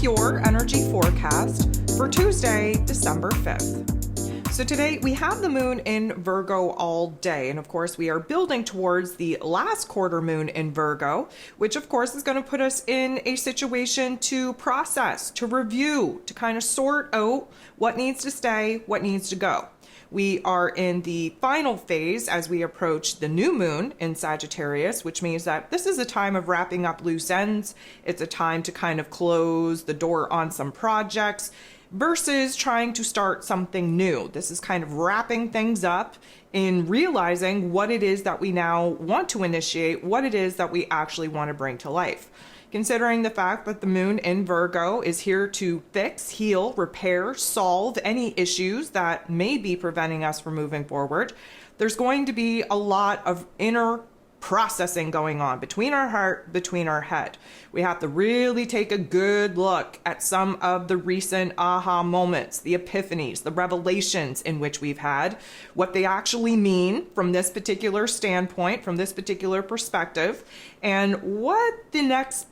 your energy forecast for Tuesday, December 5th. So today we have the moon in Virgo all day, and of course we are building towards the last quarter moon in Virgo, which of course is going to put us in a situation to process, to review, to kind of sort out what needs to stay, what needs to go. We are in the final phase as we approach the new moon in Sagittarius, which means that this is a time of wrapping up loose ends. It's a time to kind of close the door on some projects versus trying to start something new. This is kind of wrapping things up in realizing what it is that we now want to initiate, what it is that we actually want to bring to life. Considering the fact that the moon in Virgo is here to fix, heal, repair, solve any issues that may be preventing us from moving forward, there's going to be a lot of inner processing going on between our heart, between our head. We have to really take a good look at some of the recent aha moments, the epiphanies, the revelations in which we've had, what they actually mean from this particular standpoint, from this particular perspective, and what the next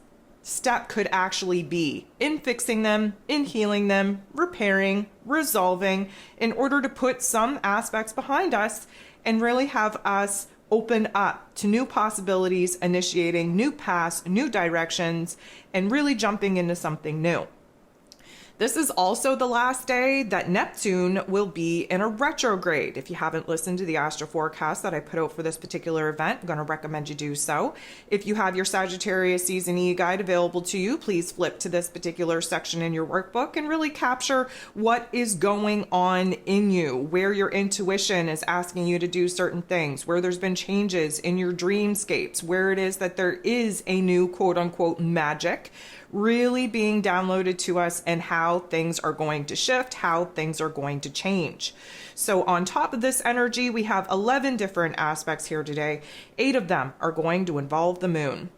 step could actually be in fixing them, in healing them, repairing, resolving, in order to put some aspects behind us and really have us open up to new possibilities, initiating new paths, new directions, and really jumping into something new. This is also the last day that Neptune will be in a retrograde. If you haven't listened to the astro forecast that I put out for this particular event, I'm going to recommend you do so. If you have your Sagittarius Season E guide available to you, please flip to this particular section in your workbook and really capture what is going on in you, where your intuition is asking you to do certain things, where there's been changes in your dreamscapes, where it is that there is a new quote unquote magic really being downloaded to us, and how things are going to shift, how things are going to change. So on top of this energy, we have 11 different aspects here today. 8 of them are going to involve the moon.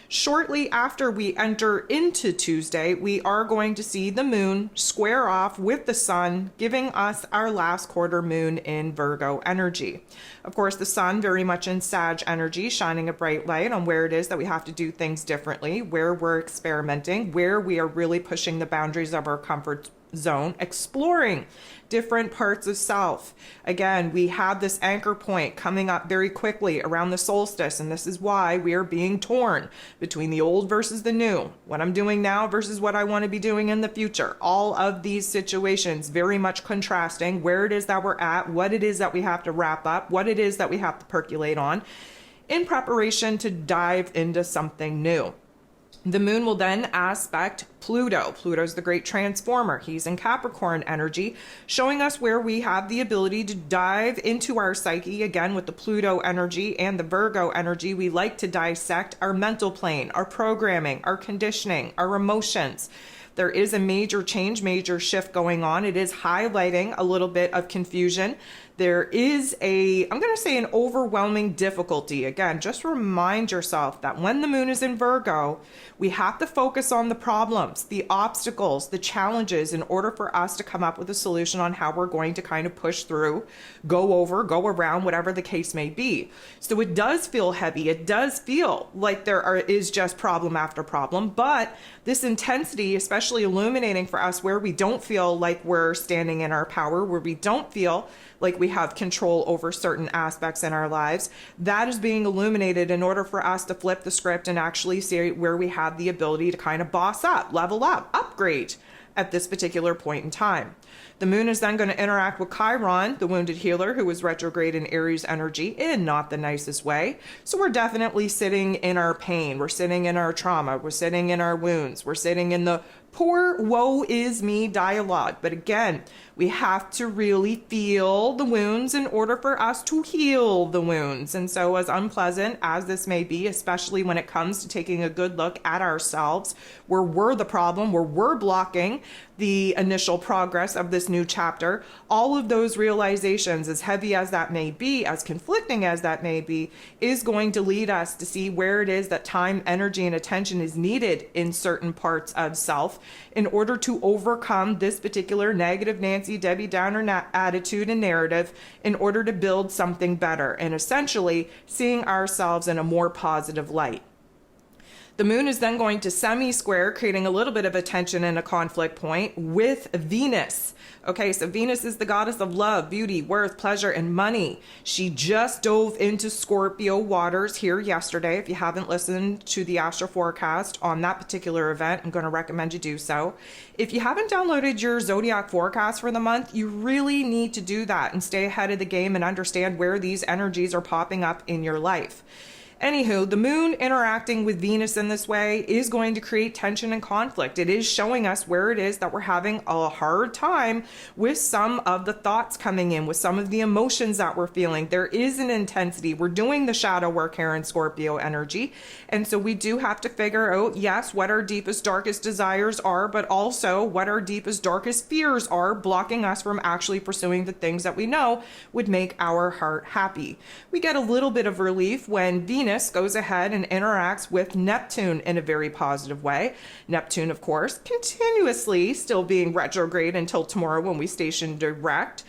Shortly after we enter into Tuesday, we are going to see the moon square off with the sun, giving us our last quarter moon in Virgo energy. Of course, the sun very much in Sag energy, shining a bright light on where it is that we have to do things differently, where we're experimenting, where we are really pushing the boundaries of our comfort zone, exploring different parts of self. Again, we have this anchor point coming up very quickly around the solstice, and this is why we are being torn between the old versus the new, what I'm doing now versus what I want to be doing in the future. All of these situations very much contrasting where it is that we're at, what it is that we have to wrap up, what it is that we have to percolate on in preparation to dive into something new. The moon will then aspect Pluto. Pluto's the great transformer. He's in Capricorn energy, showing us where we have the ability to dive into our psyche. Again, with the Pluto energy and the Virgo energy, we like to dissect our mental plane, our programming, our conditioning, our emotions. There is a major change, major shift going on. It is highlighting a little bit of confusion. There is I'm going to say an overwhelming difficulty. Again, just remind yourself that when the moon is in Virgo, we have to focus on the problems, the obstacles, the challenges in order for us to come up with a solution on how we're going to kind of push through, go around, whatever the case may be. So it does feel heavy. It does feel like is just problem after problem, but this intensity, especially illuminating for us where we don't feel like we're standing in our power, where we don't feel like we have control over certain aspects in our lives, that is being illuminated in order for us to flip the script and actually see where we have the ability to kind of boss up, level up, upgrade at this particular point in time. The moon is then going to interact with Chiron, the wounded healer, who is retrograde in Aries energy in not the nicest way. So we're definitely sitting in our pain. We're sitting in our trauma. We're sitting in our wounds. We're sitting in the poor woe is me dialogue. But again, we have to really feel the wounds in order for us to heal the wounds. And so as unpleasant as this may be, especially when it comes to taking a good look at ourselves, where we're the problem, where we're blocking the initial progress of this new chapter, all of those realizations, as heavy as that may be, as conflicting as that may be, is going to lead us to see where it is that time, energy, and attention is needed in certain parts of self in order to overcome this particular negative Nancy Debbie Downer attitude and narrative in order to build something better and essentially seeing ourselves in a more positive light. The moon is then going to semi-square, creating a little bit of a tension and a conflict point with Venus. Okay, so Venus is the goddess of love, beauty, worth, pleasure, and money. She just dove into Scorpio waters here yesterday. If you haven't listened to the astro forecast on that particular event, I'm going to recommend you do so. If you haven't downloaded your zodiac forecast for the month, you really need to do that and stay ahead of the game and understand where these energies are popping up in your life. Anywho, the moon interacting with Venus in this way is going to create tension and conflict. It is showing us where it is that we're having a hard time with some of the thoughts coming in, with some of the emotions that we're feeling. There is an intensity. We're doing the shadow work here in Scorpio energy. And so we do have to figure out, yes, what our deepest, darkest desires are, but also what our deepest, darkest fears are, blocking us from actually pursuing the things that we know would make our heart happy. We get a little bit of relief when Venus goes ahead and interacts with Neptune in a very positive way. Neptune, of course, continuously still being retrograde until tomorrow when we station direct.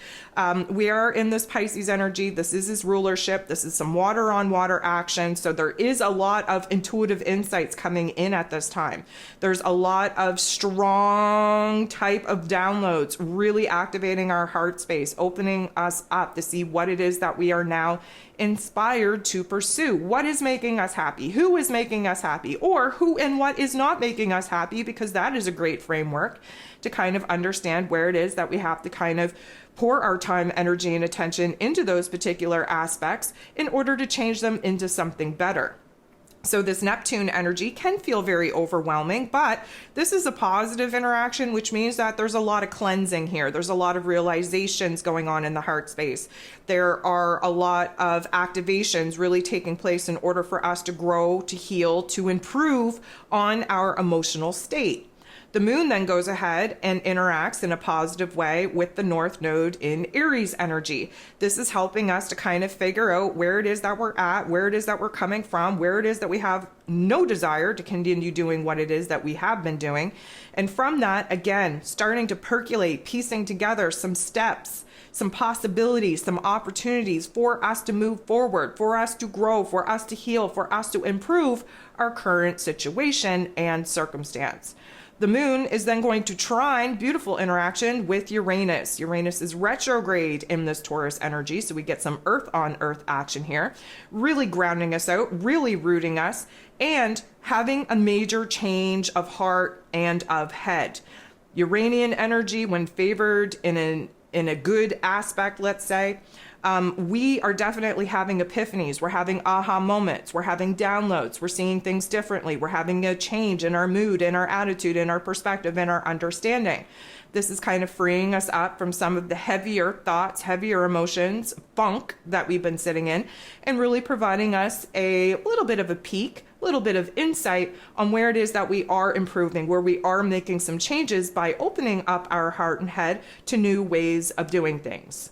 We are in this Pisces energy. This is his rulership. This is some water on water action. So there is a lot of intuitive insights coming in at this time. There's a lot of strong type of downloads, really activating our heart space, opening us up to see what it is that we are now inspired to pursue. What is making us happy? Who is making us happy? Or who and what is not making us happy? Because that is a great framework to kind of understand where it is that we have to kind of pour our time, energy, and attention into those particular aspects in order to change them into something better. So this Neptune energy can feel very overwhelming, but this is a positive interaction, which means that there's a lot of cleansing here. There's a lot of realizations going on in the heart space. There are a lot of activations really taking place in order for us to grow, to heal, to improve on our emotional state. The moon then goes ahead and interacts in a positive way with the North Node in Aries energy. This is helping us to kind of figure out where it is that we're at, where it is that we're coming from, where it is that we have no desire to continue doing what it is that we have been doing. And from that, again, starting to percolate, piecing together some steps, some possibilities, some opportunities for us to move forward, for us to grow, for us to heal, for us to improve our current situation and circumstance. The moon is then going to trine, beautiful interaction with Uranus. Uranus is retrograde in this Taurus energy, so we get some earth on earth action here, really grounding us out, really rooting us, and having a major change of heart and of head. Uranian energy, when favored in a good aspect, let's say, we are definitely having epiphanies. We're having aha moments. We're having downloads. We're seeing things differently. We're having a change in our mood, in our attitude, in our perspective, in our understanding. This is kind of freeing us up from some of the heavier thoughts, heavier emotions, funk that we've been sitting in, and really providing us a little bit of a peek, a little bit of insight on where it is that we are improving, where we are making some changes by opening up our heart and head to new ways of doing things.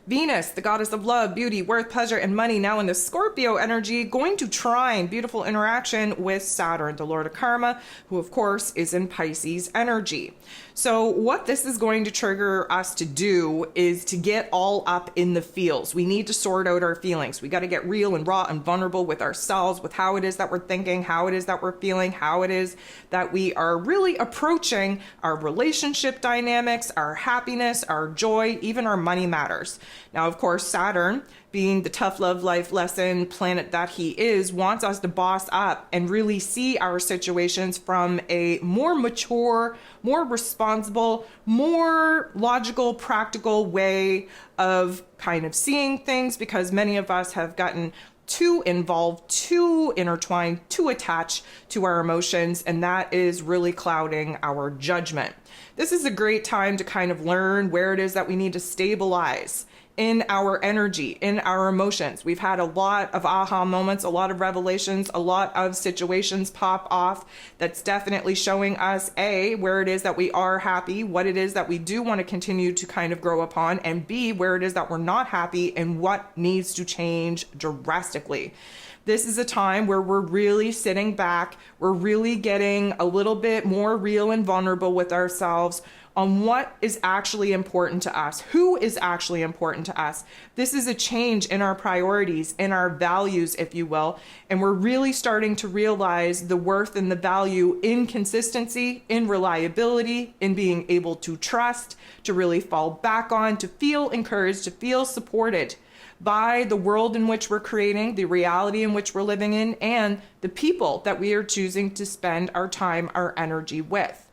Venus, the goddess of love, beauty, worth, pleasure, and money, now in the Scorpio energy, going to trine, beautiful interaction with Saturn, the Lord of Karma, who of course is in Pisces energy. So what this is going to trigger us to do is to get all up in the feels. We need to sort out our feelings. We got to get real and raw and vulnerable with ourselves, with how it is that we're thinking, how it is that we're feeling, how it is that we are really approaching our relationship dynamics, our happiness, our joy, even our money matters. Now, of course, Saturn, being the tough love life lesson planet that he is, wants us to boss up and really see our situations from a more mature, more responsible, more logical, practical way of kind of seeing things, because many of us have gotten too involved, too intertwined, too attached to our emotions, and that is really clouding our judgment. This is a great time to kind of learn where it is that we need to stabilize in our energy, in our emotions. We've had a lot of aha moments, a lot of revelations, a lot of situations pop off that's definitely showing us, A, where it is that we are happy, what it is that we do want to continue to kind of grow upon, and B, where it is that we're not happy and what needs to change drastically. This is a time where we're really sitting back, we're really getting a little bit more real and vulnerable with ourselves on what is actually important to us, who is actually important to us. This is a change in our priorities, in our values, if you will, and we're really starting to realize the worth and the value in consistency, in reliability, in being able to trust, to really fall back on, to feel encouraged, to feel supported by the world in which we're creating, the reality in which we're living in, and the people that we are choosing to spend our time, our energy with.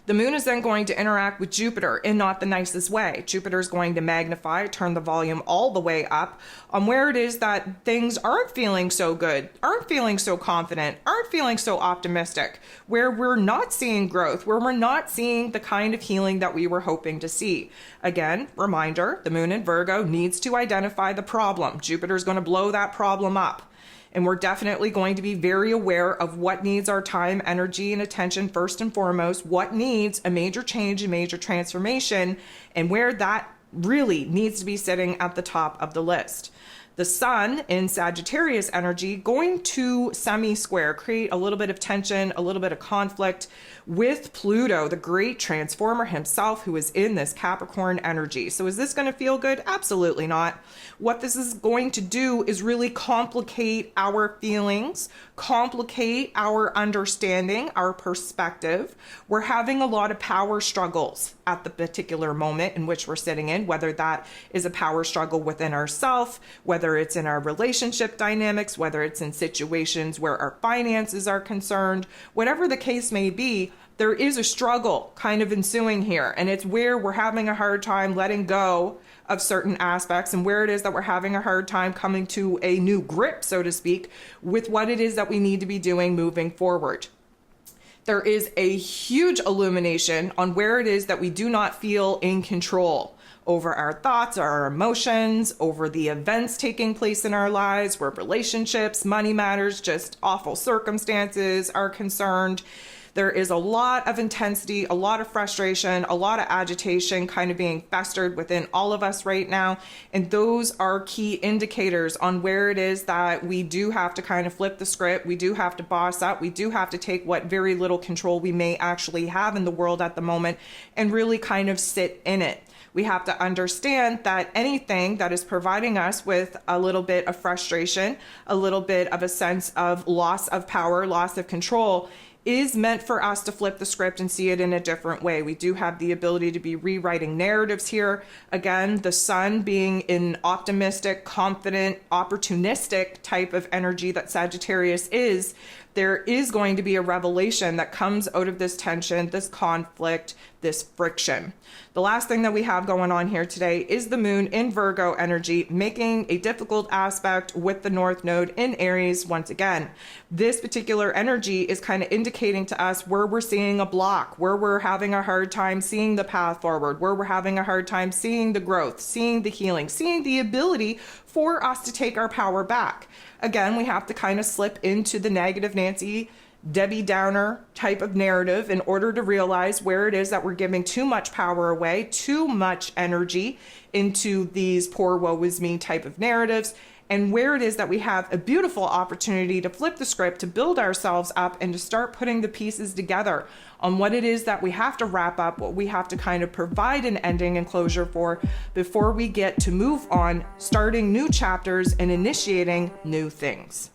The moon is then going to interact with Jupiter in not the nicest way. Jupiter is going to magnify, turn the volume all the way up on where it is that things aren't feeling so good, aren't feeling so confident, aren't feeling so optimistic, where we're not seeing growth, where we're not seeing the kind of healing that we were hoping to see. Again, reminder, the moon in Virgo needs to identify the problem. Jupiter is going to blow that problem up. And we're definitely going to be very aware of what needs our time, energy, and attention first and foremost, what needs a major change, a major transformation, and where that really needs to be sitting at the top of the list. The sun in Sagittarius energy going to semi-square, create a little bit of tension, a little bit of conflict with Pluto, the great transformer himself, who is in this Capricorn energy. So is this going to feel good? Absolutely not. What this is going to do is really complicate our feelings, complicate our understanding, our perspective. We're having a lot of power struggles at the particular moment in which we're sitting in, whether that is a power struggle within ourselves, whether it's in our relationship dynamics, whether it's in situations where our finances are concerned, whatever the case may be, there is a struggle kind of ensuing here. And it's where we're having a hard time letting go of certain aspects, and where it is that we're having a hard time coming to a new grip, so to speak, with what it is that we need to be doing moving forward. There is a huge illumination on where it is that we do not feel in control over our thoughts, our emotions, over the events taking place in our lives, where relationships, money matters, just awful circumstances are concerned. There is a lot of intensity, a lot of frustration, a lot of agitation kind of being festered within all of us right now. And those are key indicators on where it is that we do have to kind of flip the script. We do have to boss up. We do have to take what very little control we may actually have in the world at the moment and really kind of sit in it. We have to understand that anything that is providing us with a little bit of frustration, a little bit of a sense of loss of power, loss of control, is meant for us to flip the script and see it in a different way. We do have the ability to be rewriting narratives here. Again, the sun being an optimistic, confident, opportunistic type of energy that Sagittarius is, there is going to be a revelation that comes out of this tension, this conflict, this friction. The last thing that we have going on here today is the moon in Virgo energy, making a difficult aspect with the North Node in Aries once again. This particular energy is kind of indicating to us where we're seeing a block, where we're having a hard time seeing the path forward, where we're having a hard time seeing the growth, seeing the healing, seeing the ability for us to take our power back. Again, we have to kind of slip into the negative Nancy, Debbie Downer type of narrative in order to realize where it is that we're giving too much power away, too much energy into these poor woe is me type of narratives, and where it is that we have a beautiful opportunity to flip the script, to build ourselves up and to start putting the pieces together on what it is that we have to wrap up, what we have to kind of provide an ending and closure for before we get to move on, starting new chapters and initiating new things.